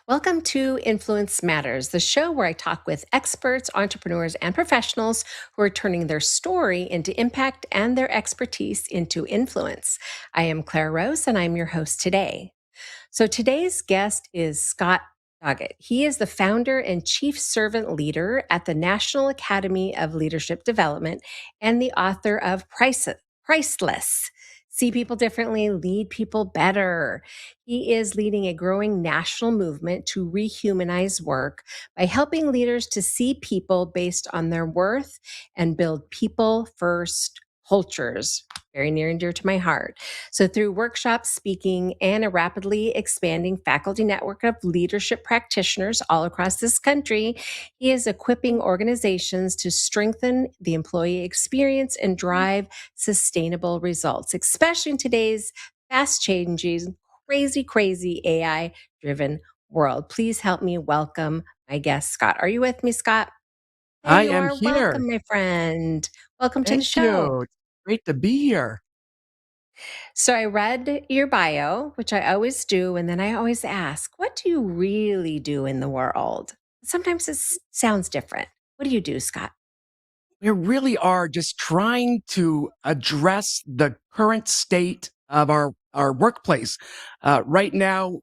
Welcome to Influence Matters, the show where I talk with experts, entrepreneurs, and professionals who are turning their story into impact and their expertise into influence. I am Clara Rose, and I'm your host today. So today's guest is Scott Doggett. He is the founder and chief servant leader at the National Academy of Leadership Development and the author of Priceless. See people differently, lead people better. He is leading a growing national movement to rehumanize work by helping leaders to see people based on their worth and build people first cultures. Very near and dear to my heart. So, through workshops, speaking, and a rapidly expanding faculty network of leadership practitioners all across this country, he is equipping organizations to strengthen the employee experience and drive sustainable results, especially in today's fast changing, crazy AI driven world. Please help me welcome my guest, Scott. Are you with me, Scott? There I you am are. here. Welcome, my friend. Welcome to the Thank show. you. It's great to be here. So I read your bio, which I always do, and then I always ask, what do you really do in the world? Sometimes it sounds different. What do you do, Scott? We really are just trying to address the current state of our workplace. Right now,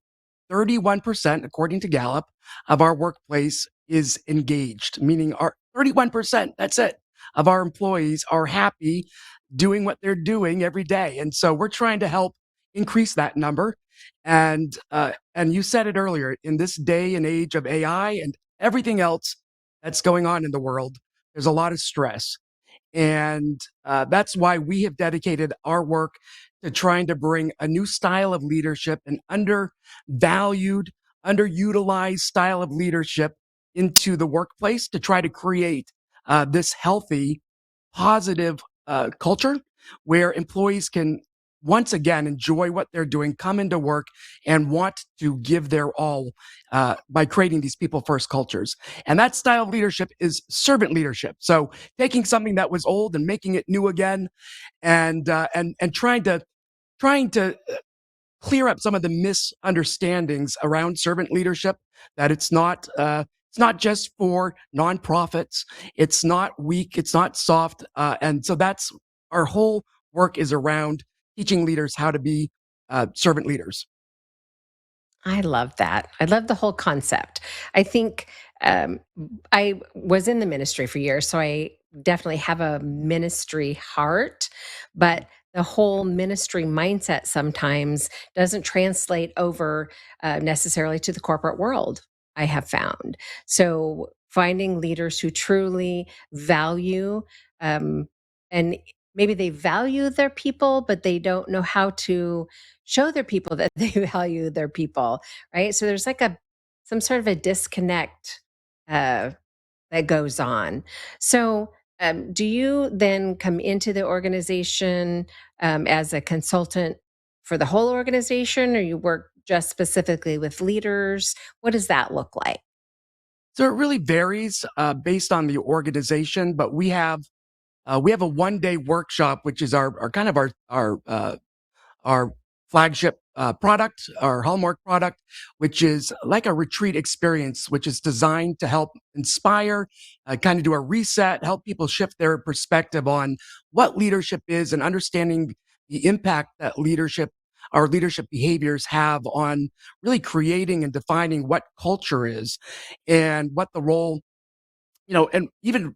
31%, according to Gallup, of our workplace is engaged, meaning our 31%, that's it, of our employees are happy doing what they're doing every day. And so we're trying to help increase that number. And you said it earlier, in this day and age of AI and everything else that's going on in the world, there's a lot of stress. And that's why we have dedicated our work to trying to bring a new style of leadership, an undervalued, underutilized style of leadership into the workplace to try to create this healthy, positive culture where employees can once again enjoy what they're doing, come into work, and want to give their all by creating these people first cultures. And that style of leadership is servant leadership. So taking something that was old and making it new again, and trying to clear up some of the misunderstandings around servant leadership. That it's not just for nonprofits. It's not weak. It's not soft. And so that's our whole work is around teaching leaders how to be servant leaders. I love that. I love the whole concept. I think um, I was in the ministry for years, so I definitely have a ministry heart, but the whole ministry mindset sometimes doesn't translate over necessarily to the corporate world, I have found. So finding leaders who truly value um, and maybe they value their people, but they don't know how to show their people that they value their people, right? So there's like a some sort of a disconnect uh, that goes on. So do you then come into the organization as a consultant for the whole organization, or you work just specifically with leaders? What does that look like? So it really varies based on the organization, but we have a 1 day workshop, which is our kind of our flagship product, our hallmark product, which is like a retreat experience, which is designed to help inspire, kind of do a reset, help people shift their perspective on what leadership is and understanding the impact that our leadership behaviors have on really creating and defining what culture is and what the role, and even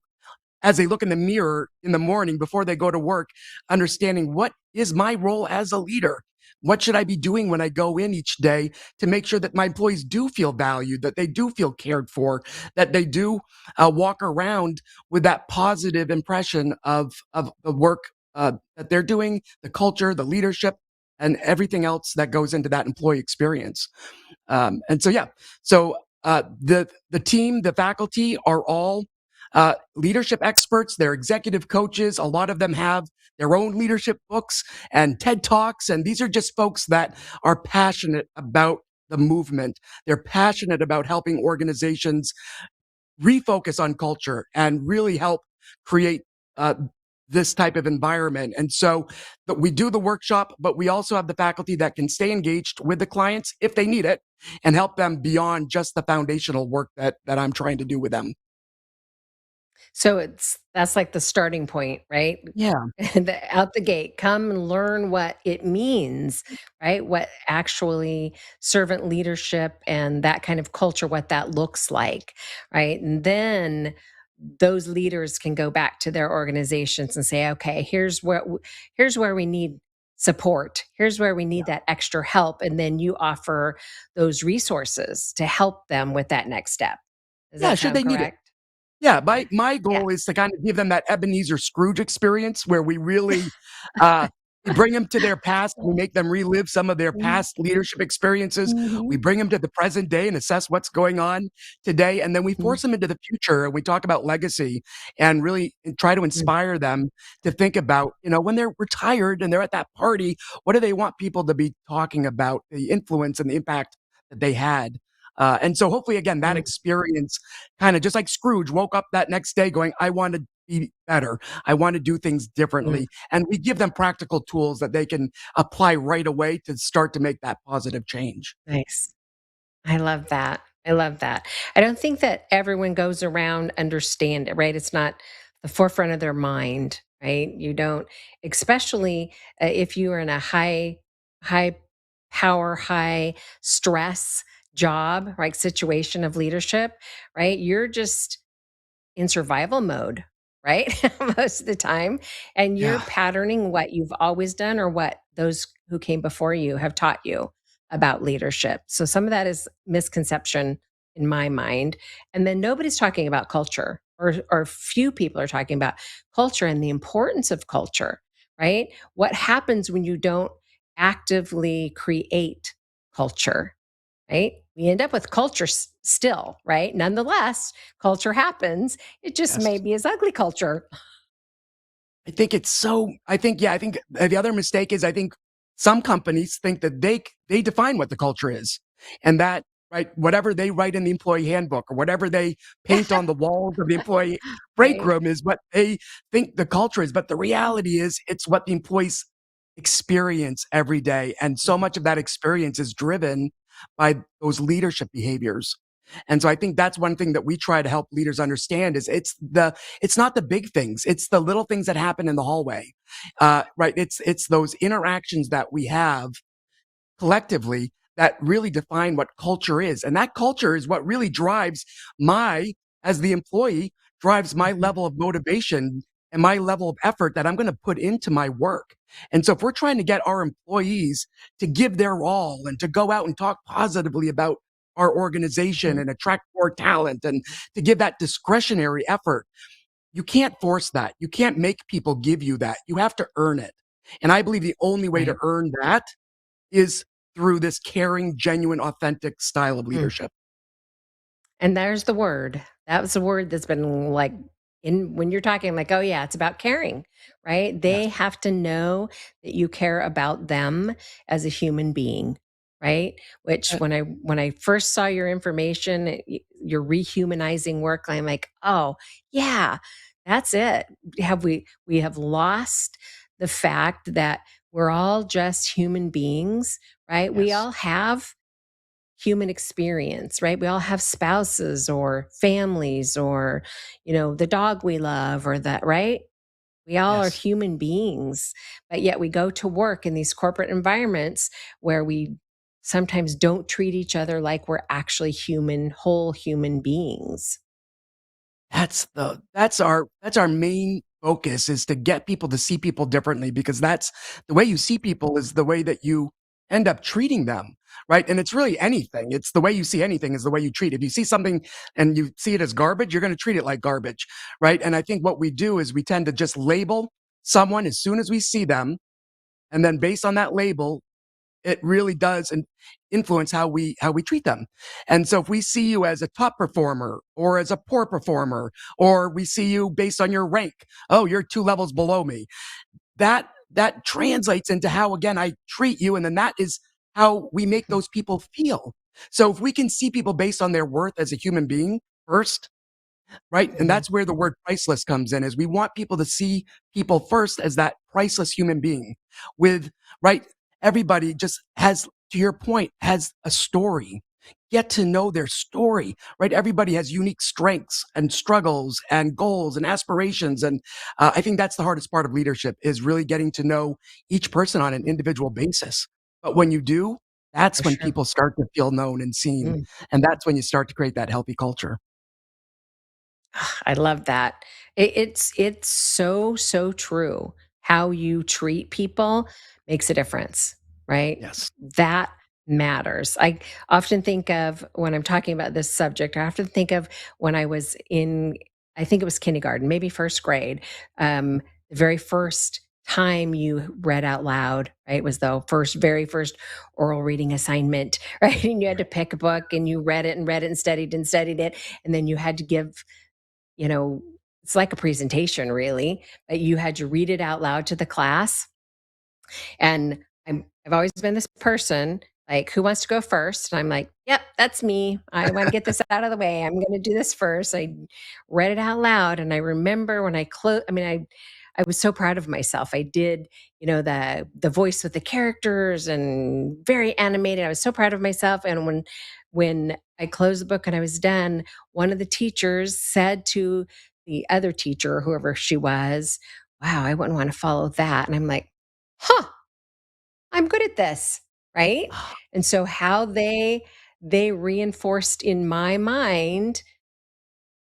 as they look in the mirror in the morning before they go to work, understanding what is my role as a leader? What should I be doing when I go in each day to make sure that my employees do feel valued, that they do feel cared for, that they do walk around with that positive impression of the work that they're doing, the culture, the leadership, and everything else that goes into that employee experience. And so, yeah, so the team, the faculty are all leadership experts. They're executive coaches. A lot of them have their own leadership books and TED Talks. And these are just folks that are passionate about the movement. They're passionate about helping organizations refocus on culture and really help create this type of environment. And so that we do the workshop, but we also have the faculty that can stay engaged with the clients if they need it and help them beyond just the foundational work that I'm trying to do with them. So that's like the starting point, right? Yeah. Out the gate, come and learn what it means, right? What actually servant leadership and that kind of culture, what that looks like, right? And then those leaders can go back to their organizations and say, okay, here's where we need support. Here's where we need that extra help. And then you offer those resources to help them with that next step. Does Yeah, that should sound they need it. correct? Yeah, my Yeah. goal is to kind of give them that Ebenezer Scrooge experience where we really, uh, we bring them to their past, we make them relive some of their past leadership experiences. We Mhm. bring them to the present day and assess what's going on today, and then we Mhm. force them into the future, and we talk about legacy and really try to Mm. inspire them to think about, when they're retired and they're at that party, what do they want people to be talking about, the influence and the impact that they had? And so hopefully, again, that Mm. experience kind of just like Scrooge woke up that next day going, I want to be better. I want to do things Mm. differently. And we give them practical tools that they can apply right away to start to make that positive change. Nice. I love that. I love that. I don't think that everyone goes around understand it, right? It's not the forefront of their mind, right? You don't, especially if you are in a high power, high stress job, right? Situation of leadership, right? You're just in survival mode, right? Most of the time. And you're Yeah. patterning what you've always done or what those who came before you have taught you about leadership. So some of that is misconception in my mind. And then nobody's talking about culture, or few people are talking about culture and the importance of culture, right? What happens when you don't actively create culture? Right? We end up with culture still, right? Nonetheless, culture happens. It just Yes. maybe is ugly culture. I think the other mistake is I think some companies think that they define what the culture is. And that, right, whatever they write in the employee handbook or whatever they paint on the walls of the employee break Right. room is what they think the culture is. But the reality is it's what the employees experience every day. And so Mhm. much of that experience is driven by those leadership behaviors. And so I think that's one thing that we try to help leaders understand is it's not the big things. It's the little things that happen in the hallway. Right. It's those interactions that we have collectively that really define what culture is. And that culture is what really drives as the employee, drives my Mhm. level of motivation and my level of effort that I'm going to put into my work. And so if we're trying to get our employees to give their all and to go out and talk positively about our organization Mhm. and attract more talent and to give that discretionary effort, you can't force that. You can't make people give you that. You have to earn it. And I believe the only way to Right. earn that is through this caring, genuine, authentic style of Mm. leadership. And there's the word. That was the word that's been like in when you're talking like, oh yeah, it's about caring, right? They Yes. have to know that you care about them as a human being, right? Which Uh, when I first saw your information, your rehumanizing work, I'm like, oh yeah, that's it. We have lost the fact that we're all just human beings, right? We yes. all have human experience, right? We all have spouses or families or, the dog we love or that, right? We all are Yes. human beings, but yet we go to work in these corporate environments where we sometimes don't treat each other like we're actually human, whole human beings. That's our main focus is to get people to see people differently because that's the way you see people is the way that you end up treating them, right? And it's really anything. It's the way you see anything is the way you treat it. If you see something and you see it as garbage, you're going to treat it like garbage, right? And I think what we do is we tend to just label someone as soon as we see them, and then based on that label, it really does influence how we treat them. And so if we see you as a top performer or as a poor performer, or we see you based on your rank, oh, you're 2 levels below me, that translates into how again I treat you. And then that is how we make Mhm. those people feel. So if we can see people based on their worth as a human being first, right? And Mhm. that's where the word priceless comes in, is we want people to see people first as that priceless human being with, right? Everybody just has, to your point, has a story. Get to know their story, right? Everybody has unique strengths and struggles and goals and aspirations. And I think that's the hardest part of leadership, is really getting to know each person on an individual basis. But when you do, For that's when sure. people start to feel known and seen. Mm. And that's when you start to create that healthy culture. I love that. It's so, so true. How you treat people makes a difference, right? Yes. That matters. I often think of when I'm talking about this subject, I often think of when I was in, I think it was kindergarten, maybe first grade. The very first time you read out loud, right, was the very first oral reading assignment, right? And you had to pick a book and you read it and studied it. And then you had to give, you know, it's like a presentation really, but you had to read it out loud to the class. And I've always been this person, like, who wants to go first? And I'm like, yep, that's me. I want to get this out of the way. I'm going to do this first. I read it out loud. And I remember when I closed, I was so proud of myself. I did, the voice with the characters and very animated. I was so proud of myself. And when I closed the book and I was done, one of the teachers said to the other teacher, whoever she was, wow, I wouldn't want to follow that. And I'm like, huh, I'm good at this, right? And so how they reinforced in my mind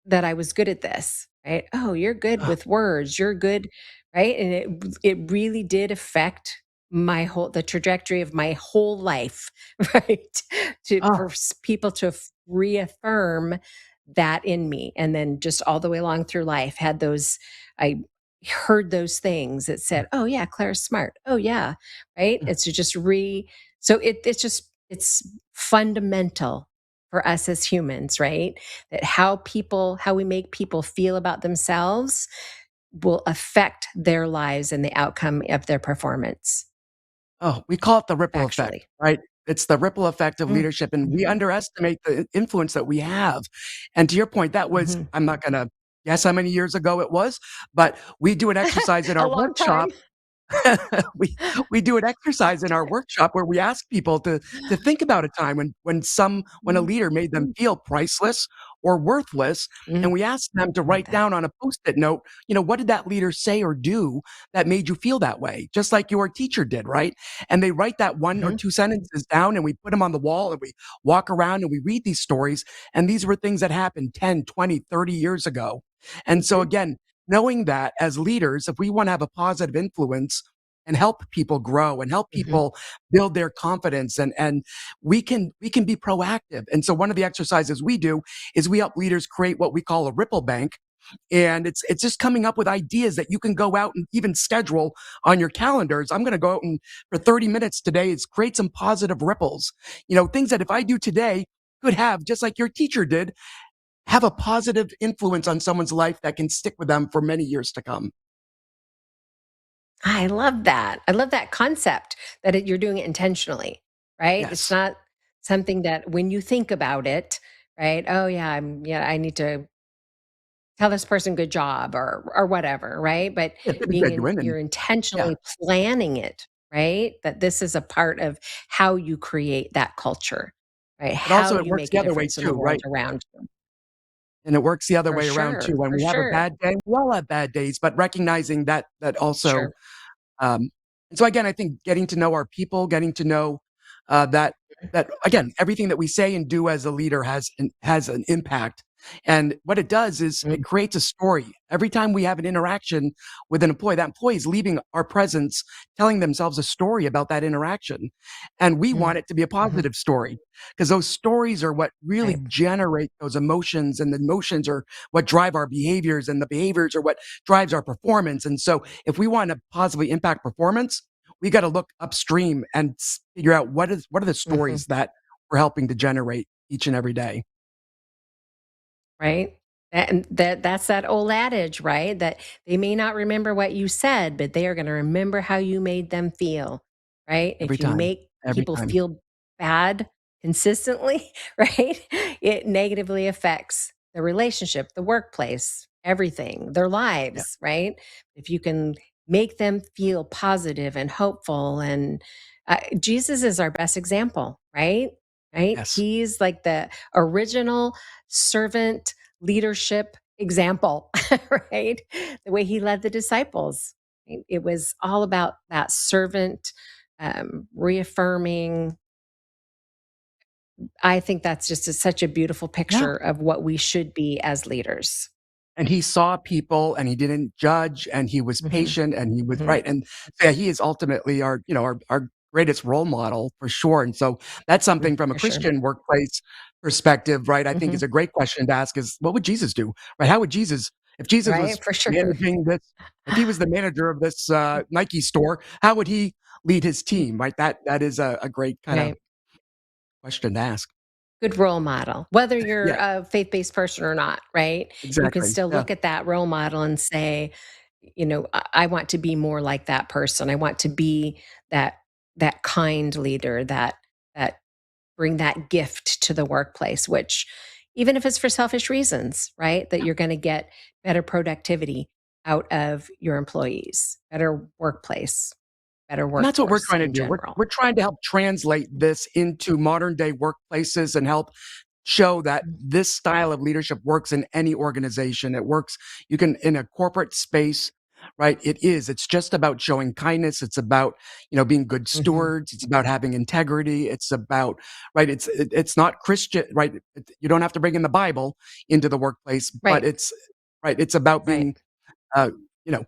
that I was good at this, right? Oh, you're good Ah, with words. You're good, right? And it really did affect the trajectory of my whole life, right? For ah, people to reaffirm that in me, and then just all the way along through life had those. I heard those things that said, "Oh yeah, Claire's smart. Oh yeah," right? mm. It's to just so it's fundamental for us as humans, right? That how we make people feel about themselves will affect their lives and the outcome of their performance, Oh, we call it the ripple effect, actually. right? It's the ripple effect of Mm, leadership, and we mhm, underestimate the influence that we have. And to your point, that was, mhm. I'm not gonna guess how many years ago it was, but we do an exercise in A our long workshop. time. we we do an exercise in our workshop where we ask people to think about a time when a Mm, leader made them mm, feel priceless or worthless, and mm. we ask them to I love write that. down on a post-it note, what did that leader say or do that made you feel that way, just like your teacher did, right? And they write that one or Mhm, two sentences down, and we put them on the wall, and we walk around and we read these stories, and these were things that happened 10, 20, 30 years ago. And so mhm, again, knowing that as leaders, if we want to have a positive influence and help people grow and help mhm, people build their confidence, and we can be proactive. And so one of the exercises we do is we help leaders create what we call a ripple bank. And it's just coming up with ideas that you can go out and even schedule on your calendars. I'm going to go out and for 30 minutes today is create some positive ripples. Things that if I do today could have, just like your teacher did, have a positive influence on someone's life that can stick with them for many years to come. I love that. I love that concept that you're doing it intentionally, right? It's Yes. not something that when you think about it, right? Oh yeah, I need to tell this person good job or whatever, right? But Yeah, to be genuine and you're yeah. intentionally planning it, right? That this is a part of how you create that culture, right? But How also it you works make the a other way difference in the too, world right? around you. And it works the other way around too. When For we have a sure, bad day, we all have bad days, but recognizing that also, sure. and so again, I think getting to know our people, getting to know that again, everything that we say and do as a leader has an impact. And what it does is it Mm, creates a story. Every time we have an interaction with an employee, that employee is leaving our presence, telling themselves a story about that interaction. And we mm, want it to be a mhm, positive story because those stories are what really right. generate those emotions, and the emotions are what drive our behaviors, and the behaviors are what drives our performance. And so if we want to positively impact performance, we got to look upstream and figure out what are the Mhm. stories that we're helping to generate each and every day Right? And that's that old adage, right? That they may not remember what you said, but they are gonna remember how you made them feel, right? every If you time, make every people time. feel bad consistently, right? It negatively affects the relationship, the workplace, everything, their Yeah. lives, right? If you can make them feel positive and hopeful, and Jesus is our best example, right? Right? Yes. He's like the original servant leadership example, right? The way he led the disciples. It was all about that servant, reaffirming. I think that's just such a beautiful Yeah. picture of what we should be as leaders. And he saw people and he didn't judge and he was Mhm, patient and he was mhm, right. And so, yeah, he is ultimately our, our greatest role model for sure. And so that's something from a for sure. Christian workplace perspective, right? I think Mhm, is a great question to ask is what would Jesus do? Right? How would Jesus, if Jesus was right? For sure. managing this, if he was the manager of this Nike store, how would he lead his team? Right. That is a great kind of Right. question to ask. Good role model, whether you're Yeah, a faith-based person or not, right? You can exactly. still Yeah. look at that role model and say, I want to be more like that person. I want to be that kind leader, that bring that gift to the workplace, which even if it's for selfish reasons, right? That you're going to get better productivity out of your employees, better workplace, better And that's what we're workforce trying to in do. general. We're trying to help translate this into modern day workplaces and help show that Mm, this style of leadership works in any organization. It works, you can, in a corporate space, right? It is. It's just about showing kindness. It's about, being good mhm. stewards. It's about having integrity. It's about, right? It's not Christian, right? You don't have to bring in the Bible into the workplace, but Right, it's, right. It's about right. being, you know,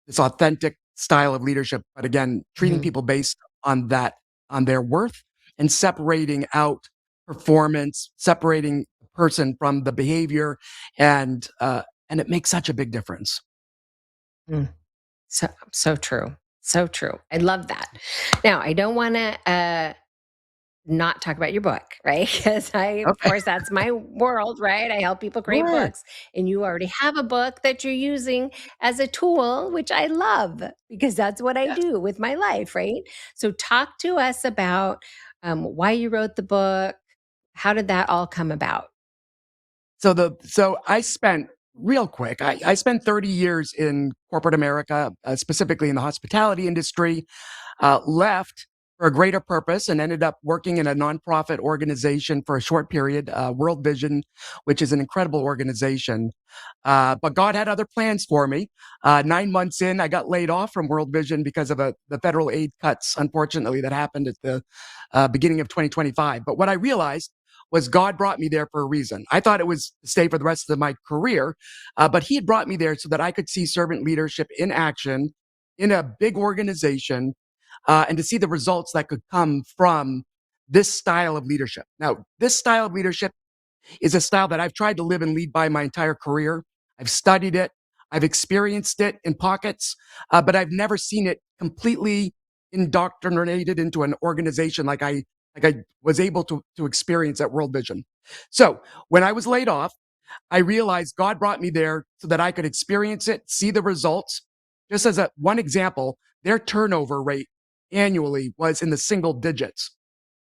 this authentic style of leadership, but again, treating Mhm, people based on that, on their worth and separating out performance, separating the person from the behavior, and it makes such a big difference. mm. So true. So true. I love that. Now, I don't wanna, not talk about your book, right? Because of Okay, course, that's my world, right? I help people create sure. books, and you already have a book that you're using as a tool, which I love because that's what I Yes. do with my life, right? So, talk to us about why you wrote the book. How did that all come about? So I spent real quick. I spent 30 years in corporate America, specifically in the hospitality industry. Left for a greater purpose and ended up working in a nonprofit organization for a short period, World Vision, which is an incredible organization. But God had other plans for me. 9 months in, I got laid off from World Vision because of the federal aid cuts, unfortunately, that happened at the beginning of 2025. But what I realized was God brought me there for a reason. I thought it was to stay for the rest of my career, but He had brought me there so that I could see servant leadership in action in a big organization and to see the results that could come from this style of leadership. Now, this style of leadership is a style that I've tried to live and lead by my entire career. I've studied it, I've experienced it in pockets, but I've never seen it completely indoctrinated into an organization like I was able to experience at World Vision. So when I was laid off, I realized God brought me there so that I could experience it, see the results. Just as a one example, their turnover rate annually was in the single digits.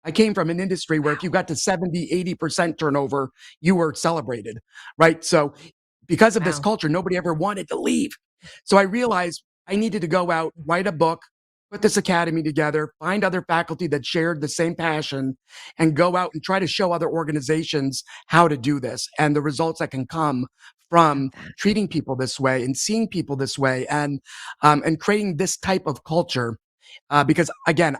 I came from an industry where if you Wow. got to 70, 80% turnover, you were celebrated, right? So because of this Wow. culture, nobody ever wanted to leave. So I realized I needed to go out, write a book, put this academy together, find other faculty that shared the same passion, and go out and try to show other organizations how to do this and the results that can come Love from that. treating people this way and seeing people this way and creating this type of culture. Because again,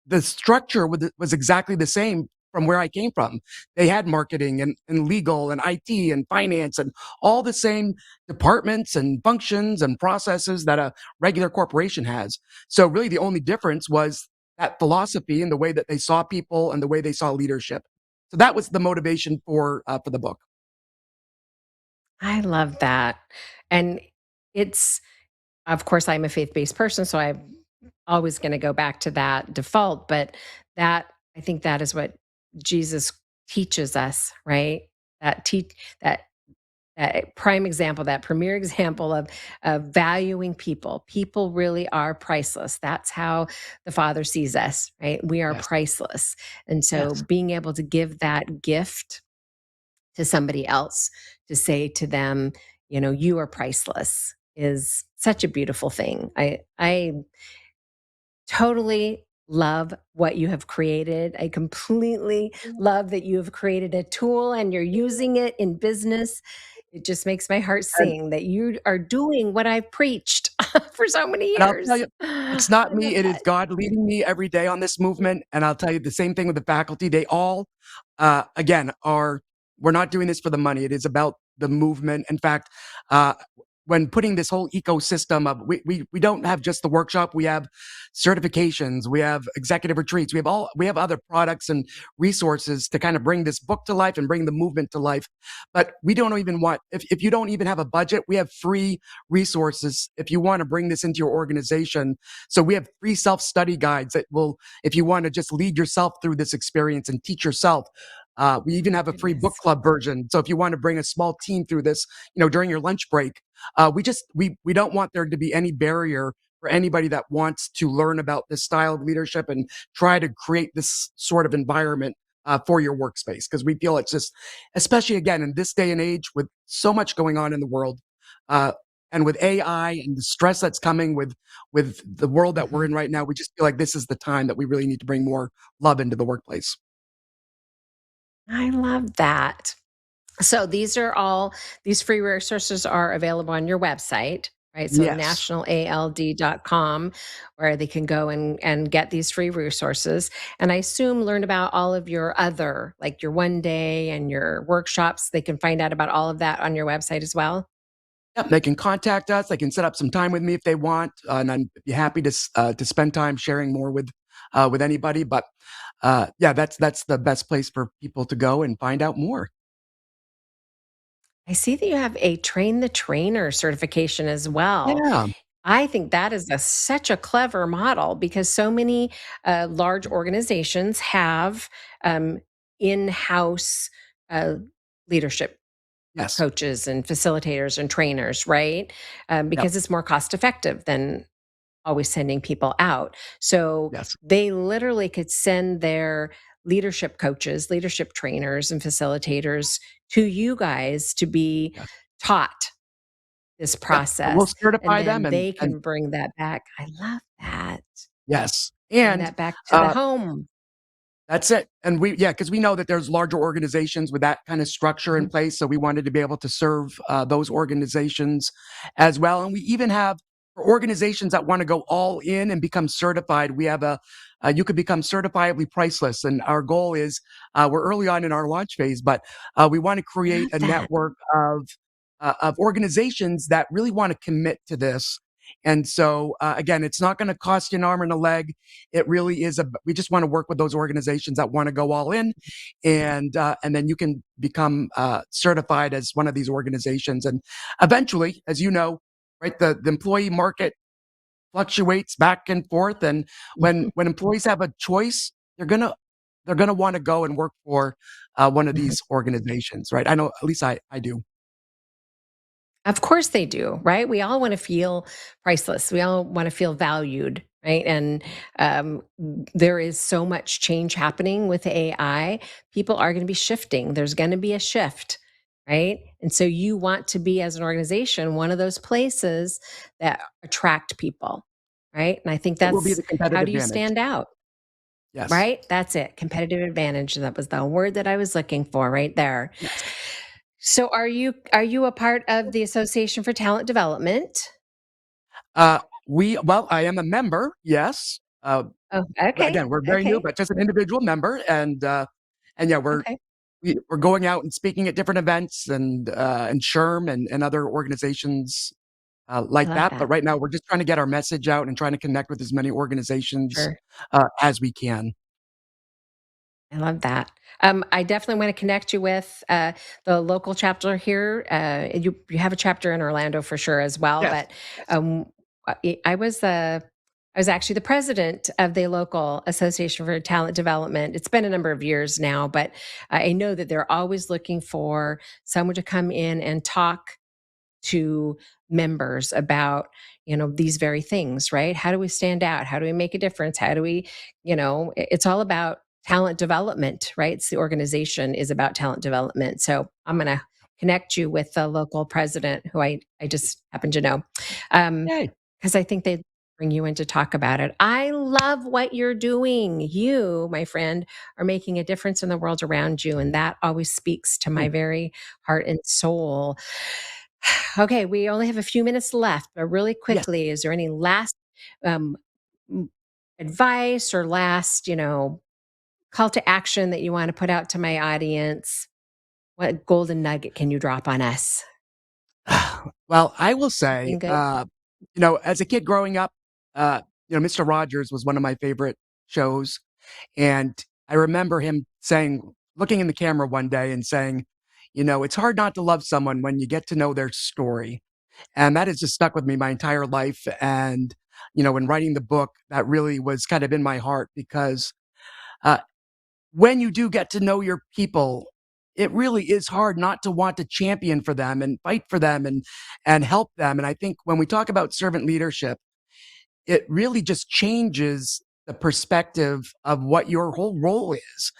the structure was exactly the same from where I came from. They had marketing and legal and IT and finance and all the same departments and functions and processes that a regular corporation has. So really the only difference was that philosophy and the way that they saw people and the way they saw leadership. So that was the motivation for the book. I love that. And it's, of course, I'm a faith-based person, so I'm always gonna go back to that default, but that I think that is what Jesus teaches us, right? That teach that that prime example, that premier example of valuing people. People really are priceless. That's how the Father sees us, right? We are Yes. priceless. And so Yes. being able to give that gift to somebody else, to say to them, you are priceless, is such a beautiful thing. I totally love what you have created. I completely love that you have created a tool and you're using it in business. It just makes my heart And sing that you are doing what I've preached for so many And I'll tell years. you, I it's not love me, it is that. God leading me every day on this movement, and I'll tell you the same thing with the faculty. They all, again, are we're not doing this for the money. It is about the movement. In fact, uh, when putting this whole ecosystem of we don't have just the workshop, we have certifications, we have executive retreats, we have other products and resources to kind of bring this book to life and bring the movement to life. But we don't even want if you don't even have a budget, we have free resources if you want to bring this into your organization. So we have free self-study guides that will, if you want to just lead yourself through this experience and teach yourself. We even My have a free book goodness. club version. So if you want to bring a small team through this, during your lunch break, we don't want there to be any barrier for anybody that wants to learn about this style of leadership and try to create this sort of environment for your workspace. Because we feel it's just, especially again in this day and age with so much going on in the world, uh, and with AI and the stress that's coming with the world that we're Mhm. in right now, we just feel like this is the time that we really need to bring more love into the workplace. I love that. So these free resources are available on your website, right? So Yes. nationalald.com, where they can go and get these free resources. And I assume learn about all of your other, like your one day and your workshops. They can find out about all of that on your website as well. Yep, they can contact us. They can set up some time with me if they want, and I'd be happy to spend time sharing more with anybody. But yeah, that's the best place for people to go and find out more. I see that you have a train the trainer certification as well. Yeah. I think that is such a clever model because so many large organizations have um, in-house uh, leadership Yes. coaches and facilitators and trainers, right? Yep. Because it's more cost effective than always sending people out. So Yes. they literally could send their leadership coaches, leadership trainers, and facilitators to you guys to be Yes. taught this Yep. We'll process, and certify them then they and can bring that back. I love that. yes. Bring And that back to the uh, home. that's it. And because we know that there's larger organizations with that kind of structure in Mhm. place. So we wanted to be able to serve those organizations as well. And we even have for organizations that want to go all in and become certified, we have you could become certifiably priceless. And our goal is we're early on in our launch phase, but we want to I create love a that. network of organizations that really want to commit to this. And so, again, it's not going to cost you an arm and a leg. It really is we just want to work with those organizations that want to go all in, and then you can become certified as one of these organizations. And eventually, as you know, right, the employee market fluctuates back and forth, and Mhm. when employees have a choice, they're gonna want to go and work for one of Mhm. these organizations, right? I know, at least I do. Of course they do, right? We all want to feel priceless. We all want to feel valued, right? And there is so much change happening with AI. People are going to be shifting. There's going to be a shift, right? And so you want to be, as an organization, one of those places that attract people, right? And I think It will be that's the competitive how do you advantage. stand out? Yes. Right? That's it. Competitive advantage. That was the word that I was looking for right there. Yes. So are you a part of the Association for Talent Development? Uh, I am a member, yes. Oh, But okay. again, we're very new, Okay. but just an individual member, and yeah, Okay. we're going out and speaking at different events and SHRM and other organizations I like love that. But that. right now, we're just trying to get our message out and trying to connect with as many organizations Sure. as we can. I love that. I definitely want to connect you with the local chapter here. You have a chapter in Orlando for sure as well. Yes. But Yes. um, I was actually the president of the local Association for Talent Development. It's been a number of years now, but I know that they're always looking for someone to come in and talk to members about these very things, right? How do we stand out? How do we make a difference? How do we it's all about talent development, right? It's the organization is about talent development. So I'm going to connect you with the local president who I just happen to know. Yay. Because I think they'd bring you in to talk about it. I love what you're doing. You, my friend, are making a difference in the world around you. And that always speaks to my Mm, very heart and soul. Okay, we only have a few minutes left, but really yes. quickly, is there any last um, advice or last, call to action that you want to put out to my audience? What golden nugget can you drop on us? Well, I will say, Something good? as a kid growing up, Mr. Rogers was one of my favorite shows. And I remember him saying, looking in the camera one day and saying, it's hard not to love someone when you get to know their story. And that has just stuck with me my entire life. And, when writing the book, that really was kind of in my heart because uh, when you do get to know your people, it really is hard not to want to champion for them and fight for them and help them. And I think when we talk about servant leadership, it really just changes the perspective of what your whole role is.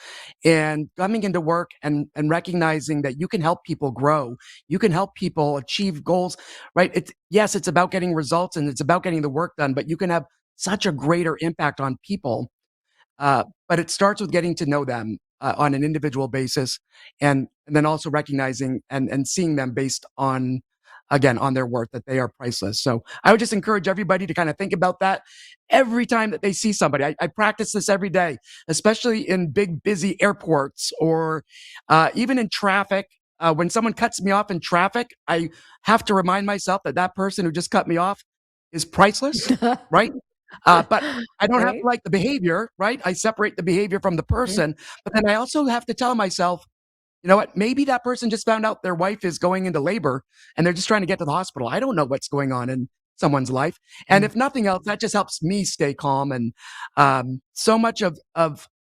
And coming into work and recognizing that you can help people grow, you can help people achieve goals, right? It's about getting results and it's about getting the work done, but you can have such a greater impact on people, but it starts with getting to know them on an individual basis, and then also recognizing and seeing them based on, again, on their worth, that they are priceless. So I would just encourage everybody to kind of think about that every time that they see somebody. I practice this every day, especially in big, busy airports or even in traffic. When someone cuts me off in traffic, I have to remind myself that that person who just cut me off is priceless, right? But I don't have to Right? like the behavior, right? I separate the behavior from the Mhm. person, but then I also have to tell myself, you know what? Maybe that person just found out their wife is going into labor and they're just trying to get to the hospital. I don't know what's going on in someone's life. And Mm. if nothing else, that just helps me stay calm. And so much of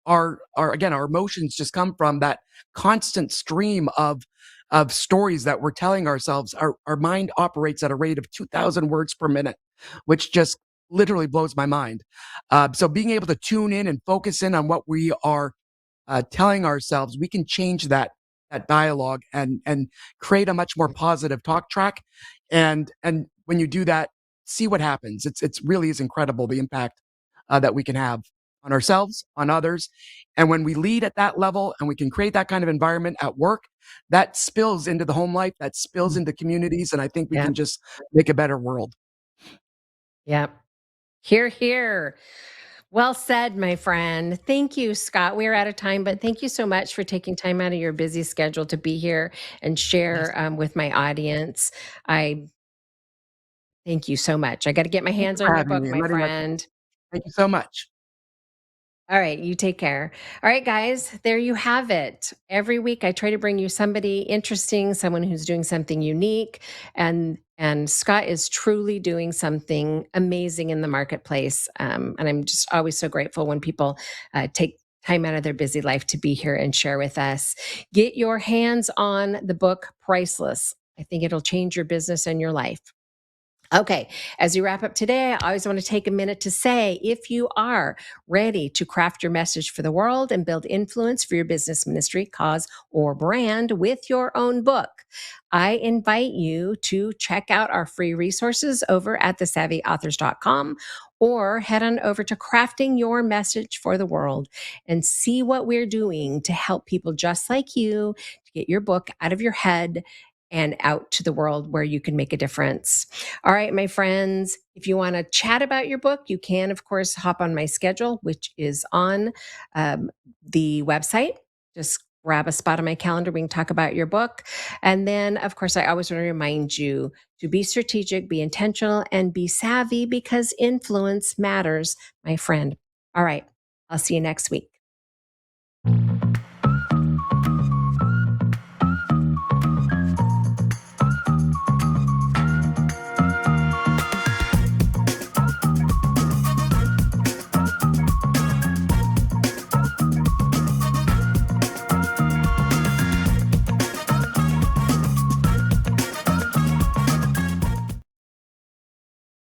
our emotions just come from that constant stream of stories that we're telling ourselves. Our mind operates at a rate of 2,000 words per minute, which just literally blows my mind. So being able to tune in and focus in on what we are telling ourselves, we can change that dialogue and create a much more positive talk track. And when you do that, see what happens. It's really is incredible the impact that we can have on ourselves, on others. And when we lead at that level and we can create that kind of environment at work, that spills into the home life, that spills Mm. into communities. And I think we Yeah. can just make a better world. Yeah. Here, here. Well said, my friend. Thank you, Scott. We're out of time, but thank you so much for taking time out of your busy schedule to be here and Yes. share with my audience. I thank you so much. I got to get my Thank you hands for on your having book, me and my letting us. friend. Thank you so much. All right, you take care. All right, guys, there you have it. Every week I try to bring you somebody interesting, someone who's doing something unique, and Scott is truly doing something amazing in the marketplace. And I'm just always so grateful when people take time out of their busy life to be here and share with us. Get your hands on the book Priceless. I think it'll change your business and your life. Okay, as we wrap up today, I always want to take a minute to say if you are ready to craft your message for the world and build influence for your business, ministry, cause, or brand with your own book, I invite you to check out our free resources over at thesavvyauthors.com or head on over to Crafting Your Message for the World and see what we're doing to help people just like you to get your book out of your head and out to the world where you can make a difference. All right, my friends, if you want to chat about your book, you can, of course, hop on my schedule, which is on the website. Just grab a spot on my calendar. We can talk about your book. And then, of course, I always want to remind you to be strategic, be intentional, and be savvy because influence matters, my friend. All right, I'll see you next week.